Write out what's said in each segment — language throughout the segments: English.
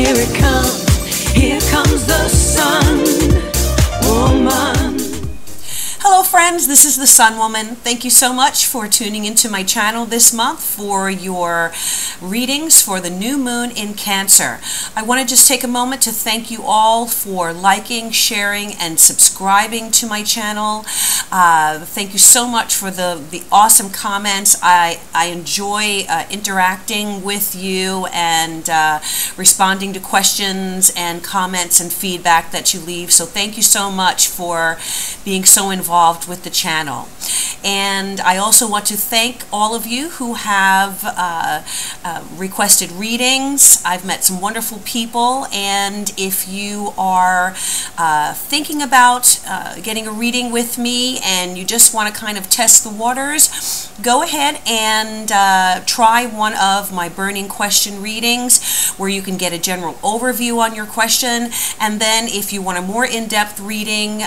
here it comes. Here comes the sun, woman. Hello friends, this is the Sun Woman. Thank you so much for tuning into my channel this month for your readings for the new moon in Cancer. I want to just take a moment to thank you all for liking, sharing, and subscribing to my channel. Thank you so much for the awesome comments. I enjoy interacting with you and responding to questions and comments and feedback that you leave. So thank you so much for being so involved with the channel. And I also want to thank all of you who have requested readings. I've met some wonderful people, and if you are thinking about getting a reading with me and you just want to kind of test the waters, go ahead and try one of my burning question readings where you can get a general overview on your question, and then if you want a more in-depth reading,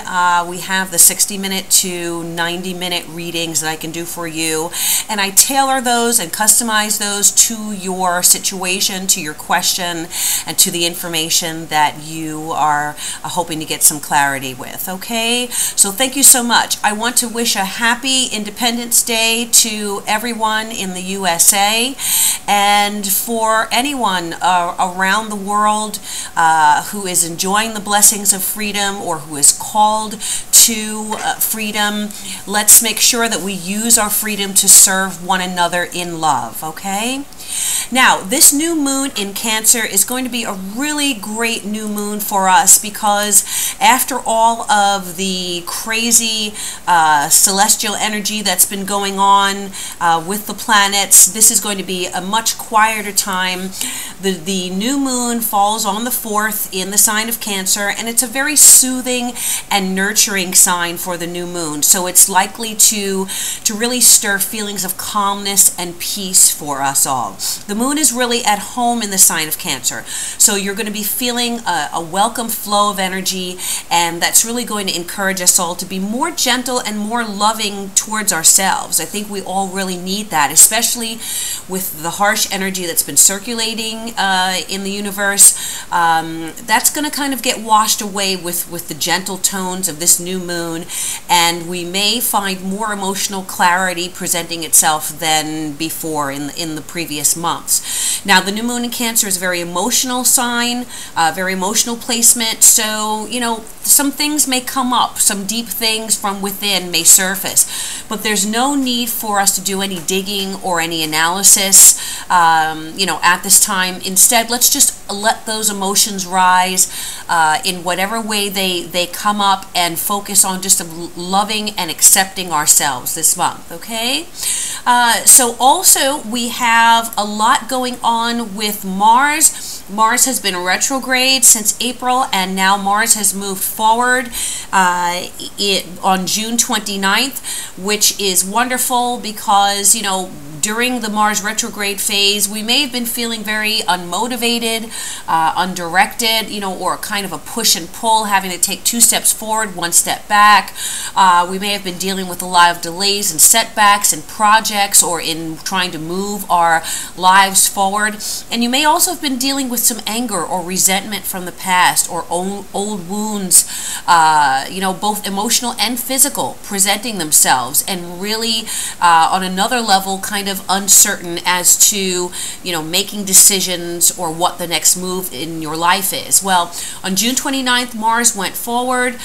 we have the 60-minute to 90-minute readings that I can do for you, and I tailor those and customize those to your situation, to your question, and to the information that you are hoping to get some clarity with. Okay, so thank you so much. I want to wish a happy Independence Day to everyone in the USA, and for anyone around the world who is enjoying the blessings of freedom or who is called to freedom. Let's make sure that we use our freedom to serve one another in love, okay? Now, this new moon in Cancer is going to be a really great new moon for us because after all of the crazy celestial energy that's been going on with the planets, this is going to be a much quieter time. The new moon falls on the 4th in the sign of Cancer, and it's a very soothing and nurturing sign for the new moon. So it's likely to really stir feelings of calmness and peace for us all. The moon is really at home in the sign of Cancer, so you're going to be feeling a welcome flow of energy, and that's really going to encourage us all to be more gentle and more loving towards ourselves. I think we all really need that, especially with the harsh energy that's been circulating in the universe. That's going to kind of get washed away with the gentle tones of this new moon, and we may find more emotional clarity presenting itself than before in the previous months. Now, the new moon in Cancer is a very emotional sign, very emotional placement, so, you know, some things may come up, some deep things from within may surface, but there's no need for us to do any digging or any analysis, you know, at this time. Instead, let's just let those emotions rise in whatever way they come up, and focus on just loving and accepting ourselves this month, okay? So also we have a lot going on with Mars. Mars has been retrograde since April, and now Mars has moved forward on June 29th, which is wonderful because, you know, during the Mars retrograde phase, we may have been feeling very unmotivated, undirected, you know, or kind of a push and pull, having to take 2 steps forward, 1 step back. We may have been dealing with a lot of delays and setbacks in projects or in trying to move our lives forward. And you may also have been dealing with some anger or resentment from the past, or old wounds, you know, both emotional and physical, presenting themselves, and really on another level kind of uncertain as to, you know, making decisions or what the next move in your life is. Well, on June 29th, Mars went forward,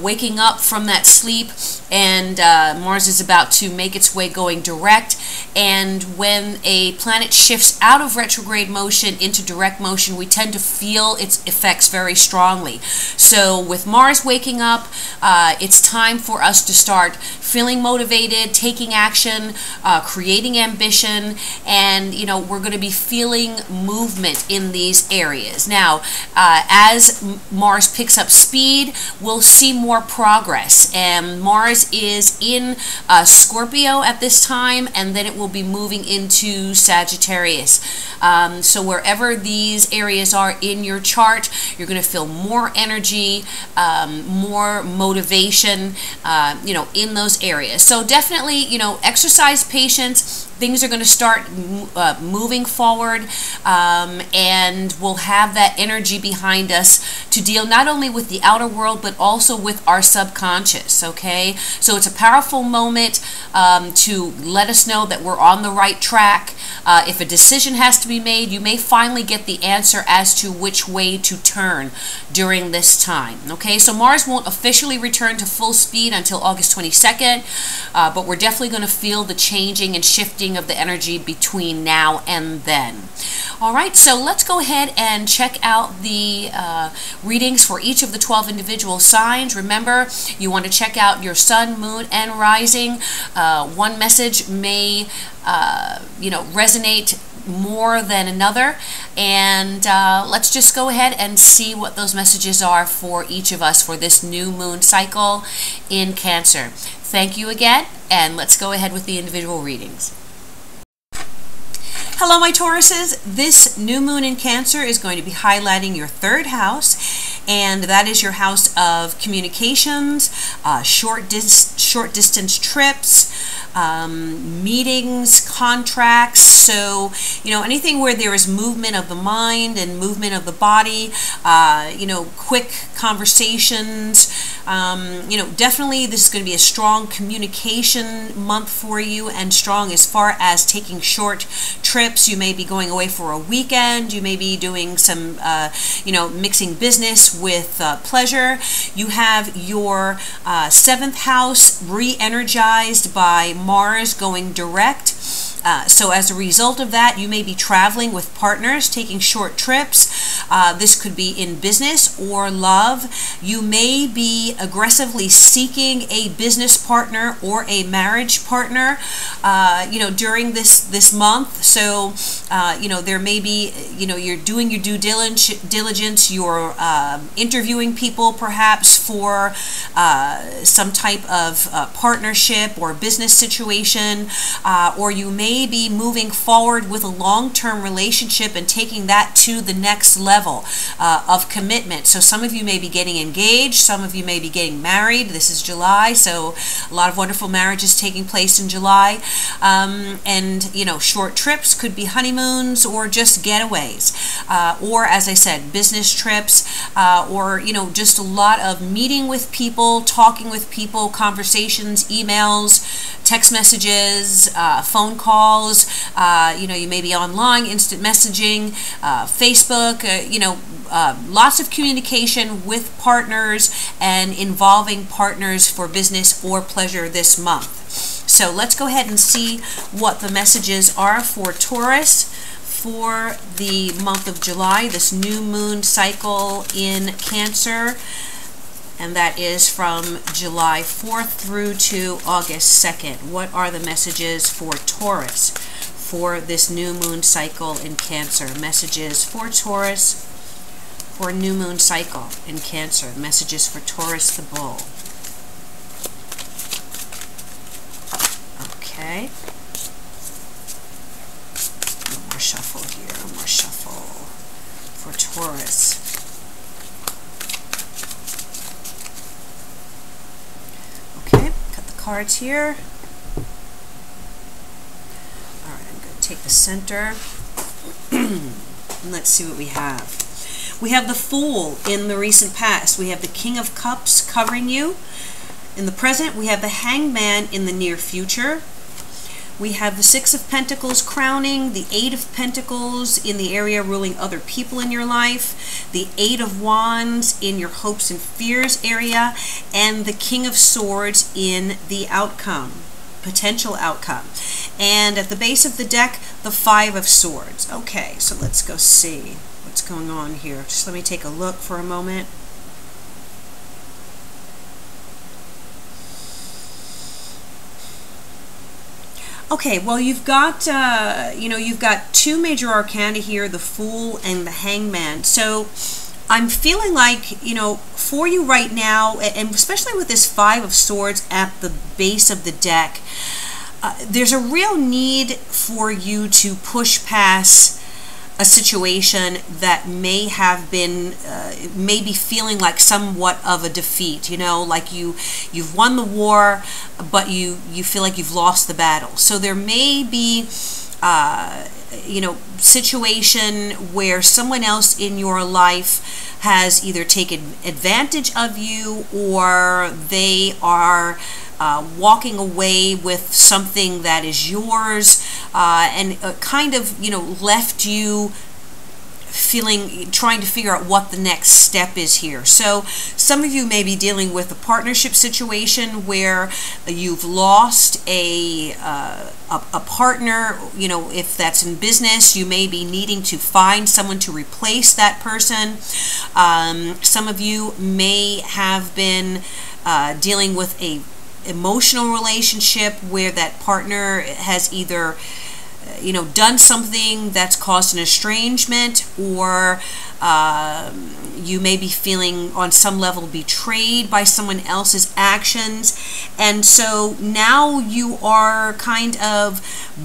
waking up from that sleep, and Mars is about to make its way going direct. And when a planet shifts out of retrograde motion into direct motion, we tend to feel its effects very strongly. So with Mars waking up, it's time for us to start feeling motivated, taking action, creating ambition, and, you know, we're going to be feeling movement in these areas. Now, as Mars picks up speed, we'll see more progress, and Mars is in Scorpio at this time, and then it will be moving into Sagittarius. So wherever these areas are in your chart, you're going to feel more energy, more motivation, you know, in those areas. So definitely, you know, exercise patience things are going to start moving forward, and we'll have that energy behind us to deal not only with the outer world but also with our subconscious. Okay, so it's a powerful moment to let us know that we're on the right track. If a decision has to be made, you may finally get the answer as to which way to turn during this time. Okay, so Mars won't officially return to full speed until August 22nd, but we're definitely going to feel the changing and shifting of the energy between now and then. All right, so let's go ahead and check out the readings for each of the 12 individual signs. Remember, you want to check out your sun, moon, and rising. One message may resonate more than another, and let's just go ahead and see what those messages are for each of us for this new moon cycle in Cancer. Thank you again, and let's go ahead with the individual readings. Hello, my Tauruses. This new moon in Cancer is going to be highlighting your third house, and that is your house of communications, short distance trips, meetings, contracts. So, anything where there is movement of the mind and movement of the body, quick conversations. Definitely this is going to be a strong communication month for you, and strong as far as taking short trips. You may be going away for a weekend. You may be doing some, mixing business with pleasure. You have your 7th house re-energized by Mars going direct. So as a result of that, you may be traveling with partners, taking short trips. This could be in business or love. You may be aggressively seeking a business partner or a marriage partner, during this month. So, there may be, you're doing your due diligence. You're interviewing people perhaps for some type of partnership or business situation, or you may be moving forward with a long-term relationship and taking that to the next level of commitment. So some of you may be getting engaged, some of you may be getting married. This is July, so a lot of wonderful marriages taking place in July. Short trips could be honeymoons or just getaways, or as I said, business trips, or just a lot of meeting with people, talking with people, conversations, emails, text messages, phone calls. You may be online, instant messaging, Facebook. Lots of communication with partners and involving partners for business or pleasure this month. So let's go ahead and see what the messages are for Taurus for the month of July, this new moon cycle in Cancer. And that is from July 4th through to August 2nd. What are the messages for Taurus for this new moon cycle in Cancer? Messages for Taurus for new moon cycle in Cancer. Messages for Taurus the Bull. Okay. One more shuffle here. One more shuffle for Taurus. Cards here. All right, I'm going to take the center and let's see what we have. We have the Fool in the recent past. We have the King of Cups covering you. In the present, we have the Hangman in the near future. We have the Six of Pentacles crowning, the Eight of Pentacles in the area ruling other people in your life, the Eight of Wands in your hopes and fears area, and the King of Swords in the outcome, potential outcome. And at the base of the deck, the Five of Swords. Okay, so let's go see what's going on here. Just let me take a look for a moment. Okay, well, you've got, you've got two major arcana here, the Fool and the Hangman. So I'm feeling like, for you right now, and especially with this Five of Swords at the base of the deck, there's a real need for you to push past a situation that may have been, may be feeling like somewhat of a defeat, you know, like you've won the war, but you feel like you've lost the battle. So there may be, you know, situation where someone else in your life has either taken advantage of you, or they are walking away with something that is yours, and kind of, you know, left you feeling, trying to figure out what the next step is here. So some of you may be dealing with a partnership situation where you've lost a partner. You know, if that's in business, you may be needing to find someone to replace that person. Some of you may have been dealing with a emotional relationship where that partner has either, you know, done something that's caused an estrangement, or you may be feeling on some level betrayed by someone else's actions. And so now you are kind of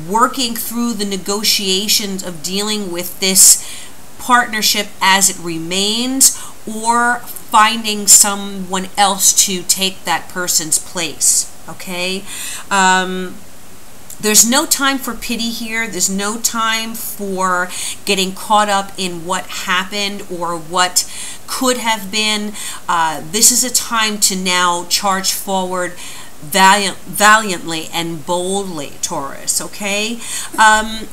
working through the negotiations of dealing with this partnership as it remains, or finding someone else to take that person's place. Okay? There's no time for pity here. There's no time for getting caught up in what happened or what could have been. This is a time to now charge forward valiantly and boldly, Taurus, okay?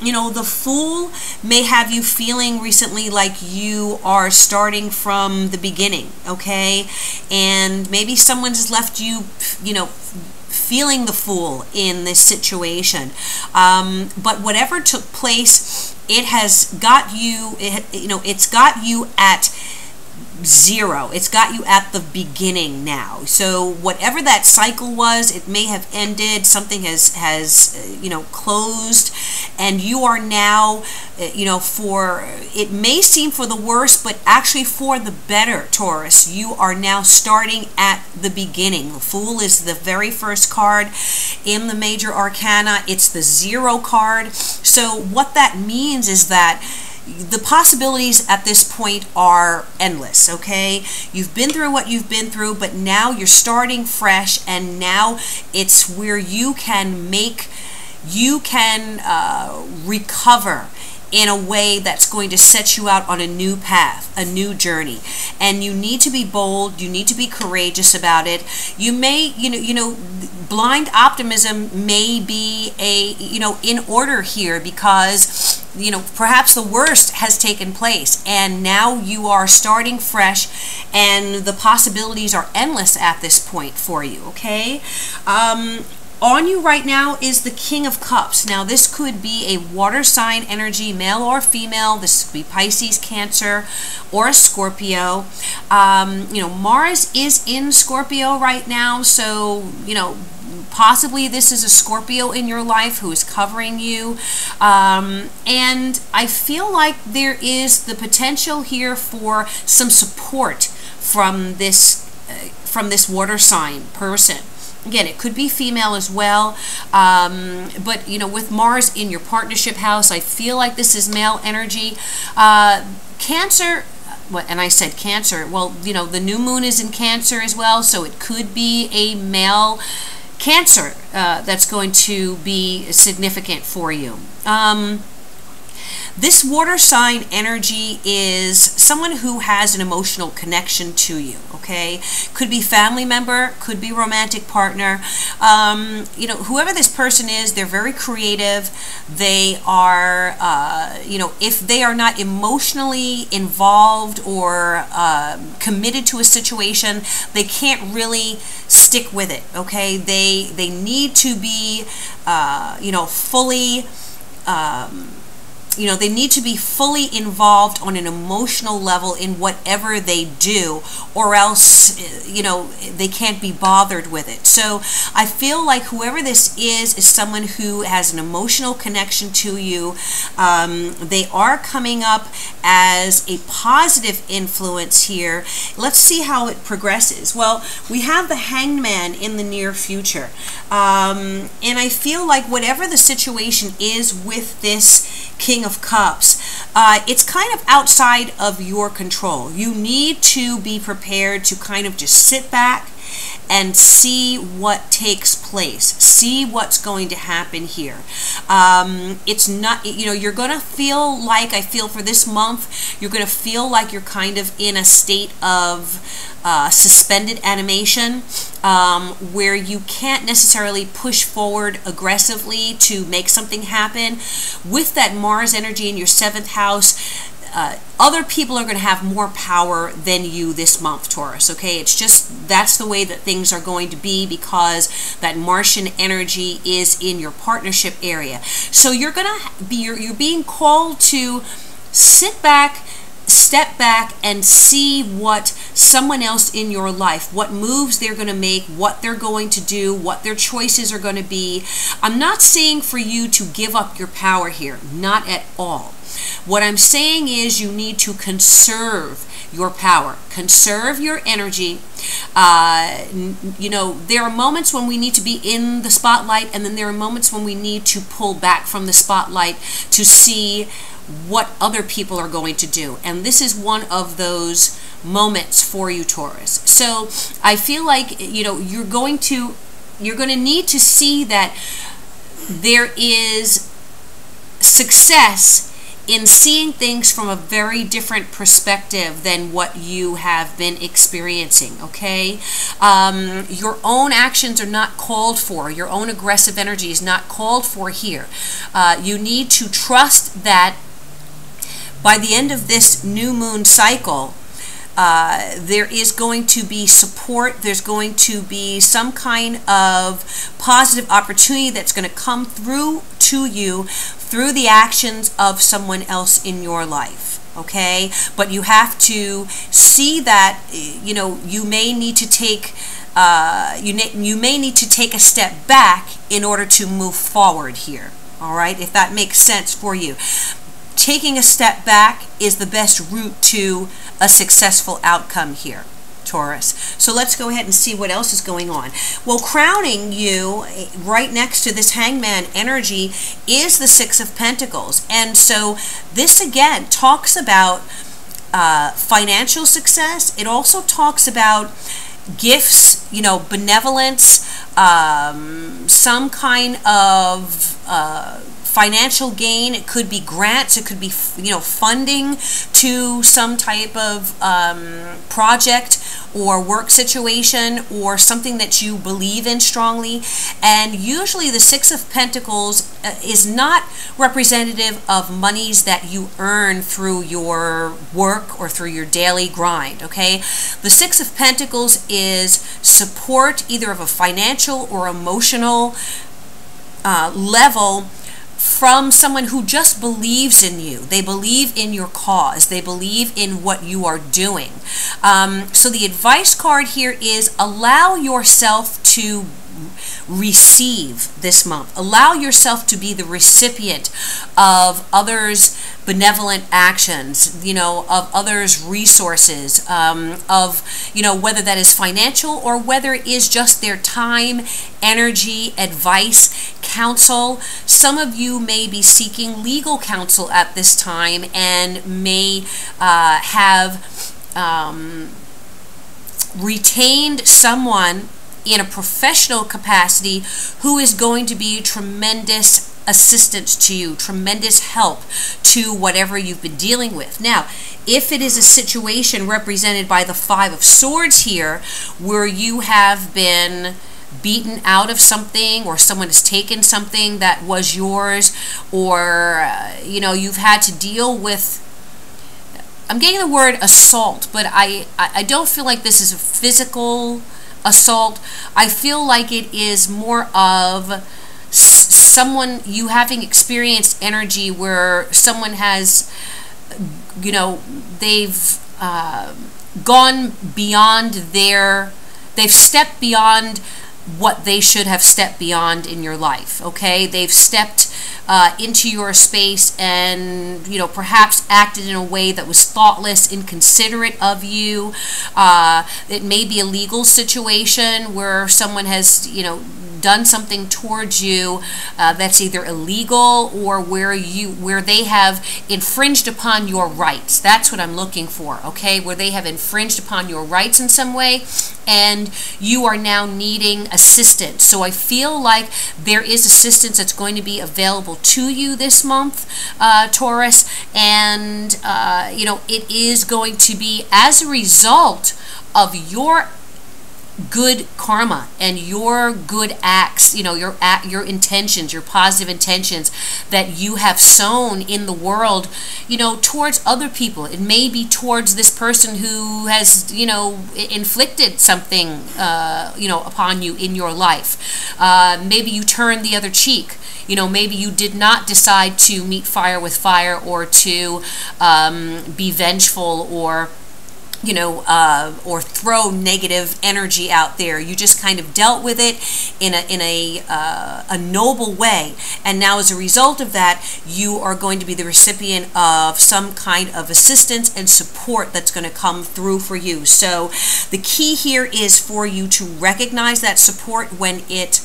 You know, the Fool may have you feeling recently like you are starting from the beginning, okay? And maybe someone's left you, you know, feeling the fool in this situation. But whatever took place, it has got you, you know, it's got you at zero. It's got you at the beginning now. So whatever that cycle was, it may have ended. Something has you know, closed, and you are now, you know, for, it may seem for the worse, but actually for the better, Taurus. You are now starting at the beginning. The Fool is the very first card in the major arcana. It's the 0 card. So what that means is that the possibilities at this point are endless, okay? You've been through what you've been through, but now you're starting fresh, and now it's where you can make, you can recover in a way that's going to set you out on a new path, a new journey. And you need to be bold, you need to be courageous about it. You may, you know, blind optimism may be a, you know, in order here, because, you know, perhaps the worst has taken place and now you are starting fresh, and the possibilities are endless at this point for you, okay? On you right now is the King of Cups. Now this could be a water sign energy, male or female. This could be Pisces, Cancer, or a Scorpio. You know, Mars is in Scorpio right now, so, you know, possibly this is a Scorpio in your life who is covering you. And I feel like there is the potential here for some support from this water sign person. Again, it could be female as well, but, you know, with Mars in your partnership house, I feel like this is male energy. Cancer, and I said Cancer, well, you know, the new moon is in Cancer as well, so it could be a male Cancer that's going to be significant for you. This water sign energy is someone who has an emotional connection to you, okay? Could be family member, could be romantic partner. You know, whoever this person is, they're very creative. They are, you know, if they are not emotionally involved or committed to a situation, they can't really stick with it, okay? They need to be, you know, fully... you know, they need to be fully involved on an emotional level in whatever they do, or else, you know, they can't be bothered with it. So I feel like whoever this is someone who has an emotional connection to you. They are coming up as a positive influence here. Let's see how it progresses. Well, we have the Hanged Man in the near future. And I feel like whatever the situation is with this King of Cups. It's kind of outside of your control. You need to be prepared to kind of just sit back and see what takes place, see what's going to happen here. It's not, you're going to feel like, I feel for this month, you're going to feel like you're kind of in a state of suspended animation, where you can't necessarily push forward aggressively to make something happen. With that Mars energy in your 7th house, other people are going to have more power than you this month, Taurus, okay? It's just, that's the way that things are going to be, because that Martian energy is in your partnership area. So you're going to be, you're being called to sit back, step back, and see what someone else in your life, what moves they're going to make, what they're going to do, what their choices are going to be. I'm not saying for you to give up your power here, not at all. What I'm saying is you need to conserve your power, conserve your energy. There are moments when we need to be in the spotlight, and then there are moments when we need to pull back from the spotlight to see what other people are going to do. And this is one of those moments for you, Taurus. So I feel like, you're going to need to see that there is success in seeing things from a very different perspective than what you have been experiencing, okay? Your own actions are not called for. Your own aggressive energy is not called for here. You need to trust that by the end of this new moon cycle, there is going to be support. There's going to be some kind of positive opportunity that's going to come through to you through the actions of someone else in your life, okay? But you have to see that, you may need to take you may need to take a step back in order to move forward here, all right? If that makes sense for you. Taking a step back is the best route to a successful outcome here, Taurus. So let's go ahead and see what else is going on. Well, crowning you right next to this Hangman energy is the 6 of Pentacles. And so this again talks about financial success. It also talks about gifts, benevolence, some kind of financial gain. It could be grants, it could be funding to some type of project or work situation or something that you believe in strongly. And usually the 6 of Pentacles is not representative of monies that you earn through your work or through your daily grind, okay? The 6 of Pentacles is support either of a financial or emotional level from someone who just believes in you. They believe in your cause. They believe in what you are doing. So the advice card here is allow yourself to receive this month. Allow yourself to be the recipient of others' benevolent actions, of others' resources, of, whether that is financial or whether it is just their time, energy, advice, counsel. Some of you may be seeking legal counsel at this time and may have retained someone in a professional capacity who is going to be tremendous assistance to you, tremendous help to whatever you've been dealing with. Now, if it is a situation represented by the 5 of Swords here, where you have been beaten out of something, or someone has taken something that was yours, or you've had to deal with, I'm getting the word assault, but I don't feel like this is a physical assault. I feel like it is more of someone, you having experienced energy where someone has, they've gone beyond they've stepped beyond what they should have stepped beyond in your life, okay? They've stepped into your space and, you know, perhaps acted in a way that was thoughtless, inconsiderate of you. It may be a legal situation where someone has, you know, done something towards you that's either illegal or where they have infringed upon your rights. That's what I'm looking for, okay? Where they have infringed upon your rights in some way and you are now needing assistance. So I feel like there is assistance that's going to be available to you this month, Taurus, and you know, it is going to be as a result of your good karma and your good acts, you know, your intentions, your positive intentions that you have sown in the world, you know, towards other people. It may be towards this person who has, you know, inflicted something, you know, upon you in your life. Maybe you turned the other cheek. You know, maybe you did not decide to meet fire with fire or to be vengeful or, you know, or throw negative energy out there. You just kind of dealt with it in a noble way, and now as a result of that, you are going to be the recipient of some kind of assistance and support that's going to come through for you. So the key here is for you to recognize that support when it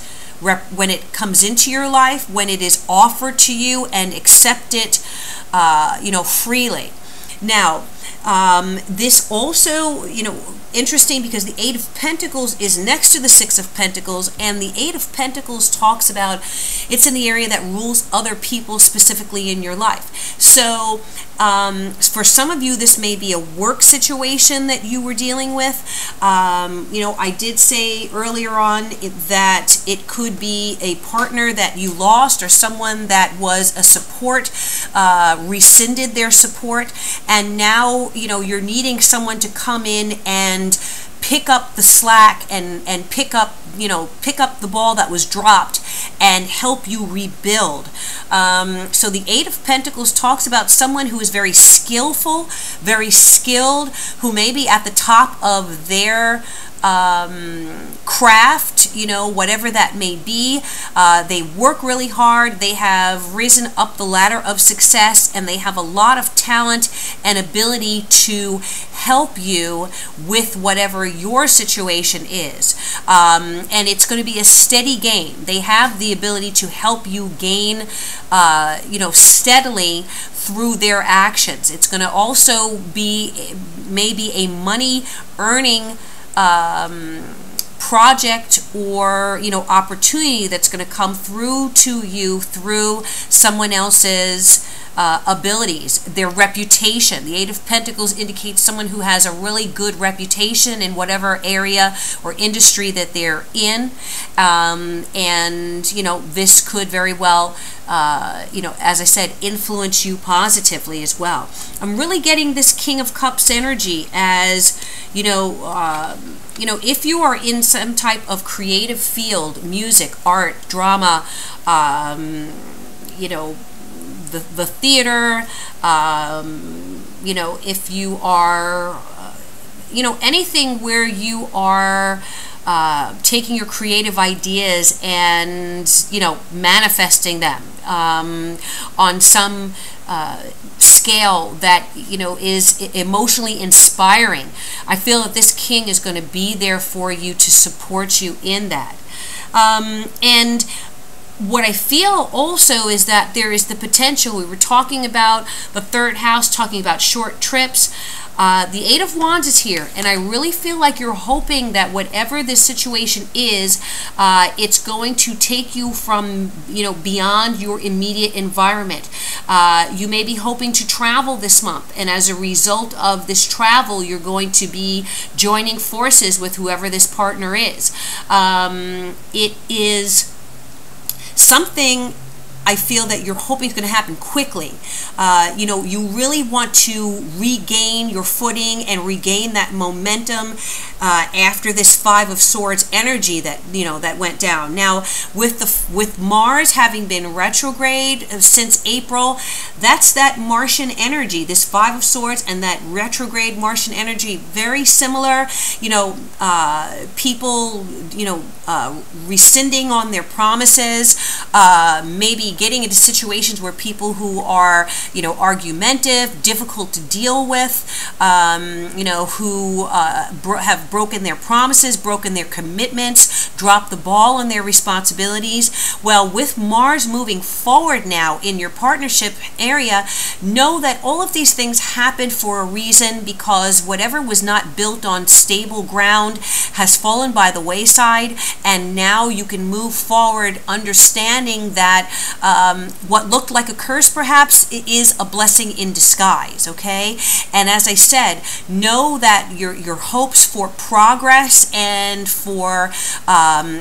comes into your life, when it is offered to you, and accept it, you know, freely. Now, this also, you know, interesting because the Eight of Pentacles is next to the Six of Pentacles, and the Eight of Pentacles talks about, it's in the area that rules other people specifically in your life. So for some of you, this may be a work situation that you were dealing with. You know, I did say earlier on that it could be a partner that you lost or someone that was a support, rescinded their support, and now, you know, you're needing someone to come in and pick up the slack and pick up, you know, pick up the ball that was dropped and help you rebuild. So the Eight of Pentacles talks about someone who is very skillful, very skilled, who may be at the top of their craft, you know, whatever that may be. They work really hard. They have risen up the ladder of success, and they have a lot of talent and ability to help you with whatever your situation is. And it's going to be a steady gain. They have the ability to help you gain, you know, steadily through their actions. It's going to also be maybe a money earning project or, you know, opportunity that's going to come through to you through someone else's abilities, their reputation. The Eight of Pentacles indicates someone who has a really good reputation in whatever area or industry that they're in, and, you know, this could very well, you know, as I said, influence you positively as well. I'm really getting this King of Cups energy as, you know, if you are in some type of creative field, music, art, drama, you know, the theater, you know, if you are, you know, anything where you are taking your creative ideas and, you know, manifesting them on some scale that, you know, is emotionally inspiring. I feel that this king is going to be there for you to support you in that. And what I feel also is that there is the potential, we were talking about the third house, talking about short trips. The Eight of Wands is here, and I really feel like you're hoping that whatever this situation is, it's going to take you from, you know, beyond your immediate environment. You may be hoping to travel this month, and as a result of this travel, you're going to be joining forces with whoever this partner is. It is something I feel that you're hoping is going to happen quickly. You know, you really want to regain your footing and regain that momentum after this Five of Swords energy that, you know, that went down. Now, with Mars having been retrograde since April, that's that Martian energy, this Five of Swords and that retrograde Martian energy, very similar. You know, people, you know, rescinding on their promises, maybe getting into situations where people who are, you know, argumentative, difficult to deal with, you know, who have broken their promises, broken their commitments, dropped the ball on their responsibilities. Well, with Mars moving forward now in your partnership area, know that all of these things happened for a reason, because whatever was not built on stable ground has fallen by the wayside, and now you can move forward understanding that what looked like a curse perhaps is a blessing in disguise, okay? And as I said, know that your hopes for progress and for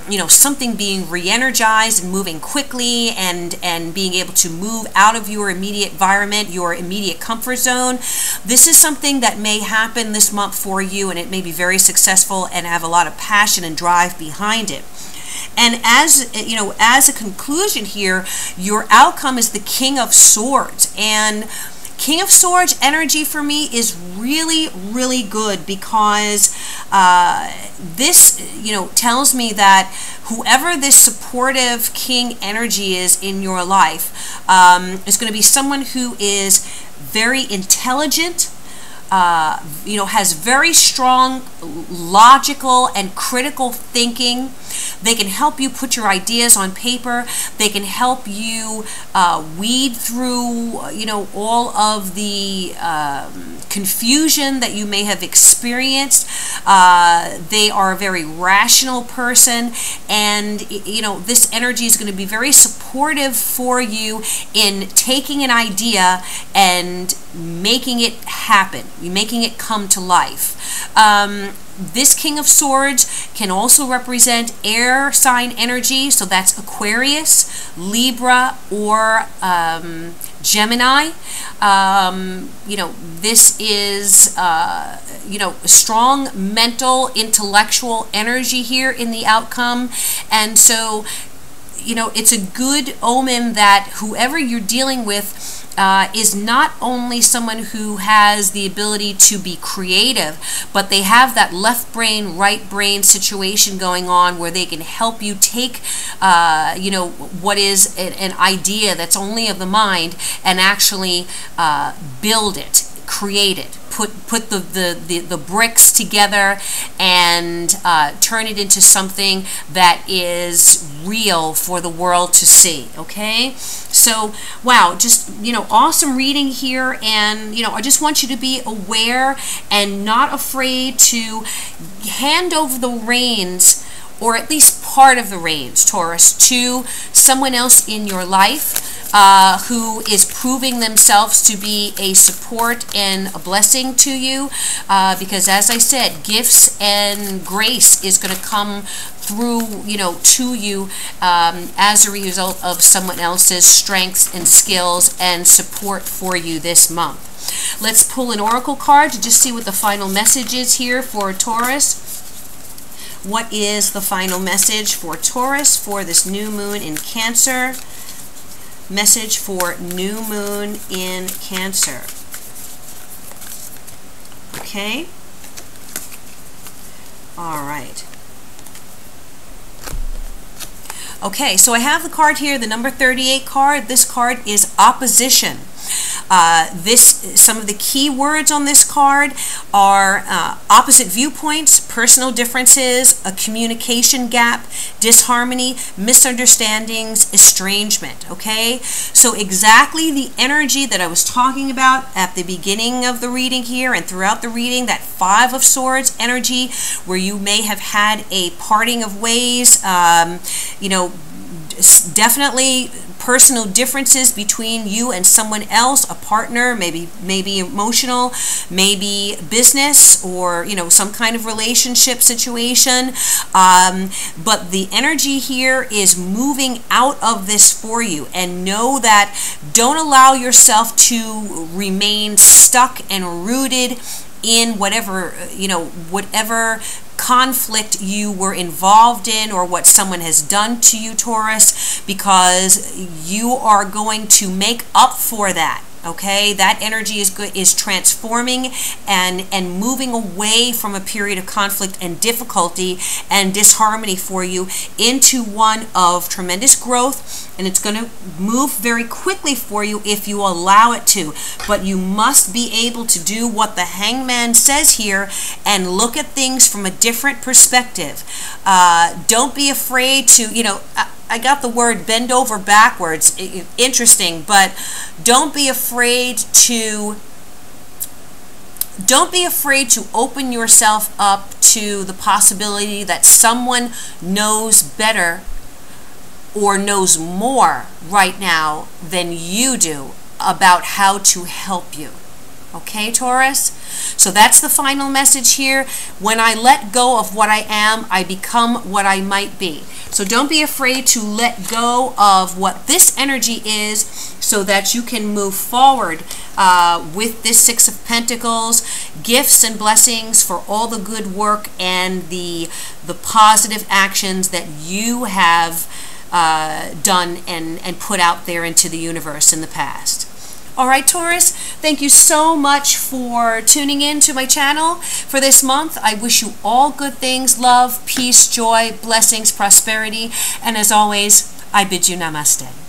you know, something being re-energized and moving quickly and being able to move out of your immediate environment, your immediate comfort zone, this is something that may happen this month for you, and it may be very successful and have a lot of passion and drive behind it. And as you know, as a conclusion here, your outcome is the King of Swords. And King of Swords energy for me is really, really good, because this, you know, tells me that whoever this supportive king energy is in your life is going to be someone who is very intelligent, you know, has very strong logical and critical thinking. They can help you put your ideas on paper. They can help you weed through, you know, all of the confusion that you may have experienced. They are a very rational person, and, you know, this energy is going to be very supportive for you in taking an idea and making it happen, making it come to life. This King of Swords can also represent air sign energy, so that's Aquarius, Libra, or Gemini. You know, this is, you know, strong mental, intellectual energy here in the outcome. And so, you know, it's a good omen that whoever you're dealing with is not only someone who has the ability to be creative, but they have that left brain, right brain situation going on where they can help you take, you know, what is an idea that's only of the mind and actually build it, create it, put the bricks together and turn it into something that is real for the world to see, okay? So, wow, just, you know, awesome reading here, and, you know, I just want you to be aware and not afraid to hand over the reins, or at least part of the reins, Taurus, to someone else in your life who is proving themselves to be a support and a blessing to you, because as I said, gifts and grace is going to come through, you know, to you as a result of someone else's strengths and skills and support for you this month. Let's pull an oracle card to just see what the final message is here for Taurus. What is the final message for Taurus for this new moon in Cancer? Message for new moon in Cancer. Okay. All right. Okay, so I have the card here, the number 38 card. This card is opposition. Some of the key words on this card are opposite viewpoints, personal differences, a communication gap, disharmony, misunderstandings, estrangement, okay? So exactly the energy that I was talking about at the beginning of the reading here and throughout the reading, that Five of Swords energy, where you may have had a parting of ways, you know, definitely personal differences between you and someone else, a partner, maybe emotional, maybe business, or, you know, some kind of relationship situation. But the energy here is moving out of this for you, and know that don't allow yourself to remain stuck and rooted in whatever, whatever conflict you were involved in or what someone has done to you, Taurus, because you are going to make up for that. Okay, that energy is transforming and moving away from a period of conflict and difficulty and disharmony for you into one of tremendous growth, and it's going to move very quickly for you if you allow it to. But you must be able to do what the Hangman says here and look at things from a different perspective. Don't be afraid to, I got the word bend over backwards, interesting, but don't be afraid to open yourself up to the possibility that someone knows better or knows more right now than you do about how to help you. Okay, Taurus? So that's the final message here. When I let go of what I am, I become what I might be. So don't be afraid to let go of what this energy is so that you can move forward with this Six of Pentacles, gifts and blessings for all the good work and the positive actions that you have done and put out there into the universe in the past. All right, Taurus, thank you so much for tuning in to my channel for this month. I wish you all good things, love, peace, joy, blessings, prosperity, and as always, I bid you namaste.